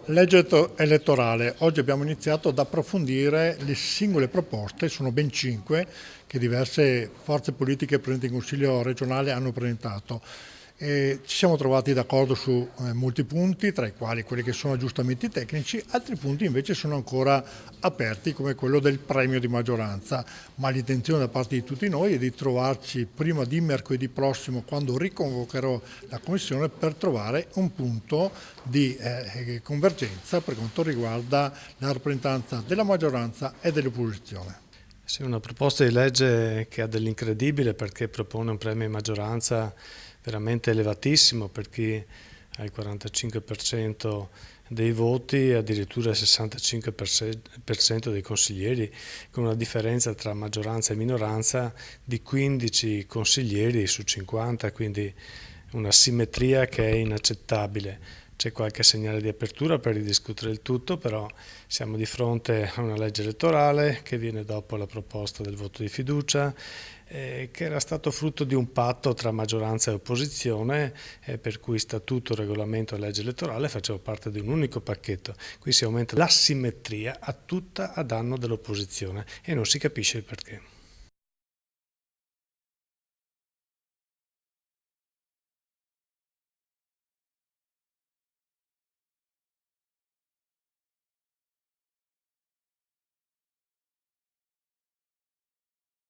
Legge elettorale. Oggi abbiamo iniziato ad approfondire le singole proposte, sono ben 5, che diverse forze politiche presenti in Consiglio regionale hanno presentato. Ci siamo trovati d'accordo su molti punti, tra i quali quelli che sono aggiustamenti tecnici, altri punti invece sono ancora aperti, come quello del premio di maggioranza, ma l'intenzione da parte di tutti noi è di trovarci prima di mercoledì prossimo, quando riconvocherò la Commissione, per trovare un punto di convergenza per quanto riguarda la rappresentanza della maggioranza e dell'opposizione. Sì, una proposta di legge che ha dell'incredibile, perché propone un premio di maggioranza veramente elevatissimo per chi ha il 45% dei voti e addirittura il 65% dei consiglieri, con una differenza tra maggioranza e minoranza di 15 consiglieri su 50, quindi una simmetria che è inaccettabile. C'è qualche segnale di apertura per ridiscutere il tutto, però siamo di fronte a una legge elettorale che viene dopo la proposta del voto di fiducia, che era stato frutto di un patto tra maggioranza e opposizione, per cui statuto, regolamento e legge elettorale facevano parte di un unico pacchetto. Qui si aumenta l'asimmetria a tutta a danno dell'opposizione e non si capisce il perché.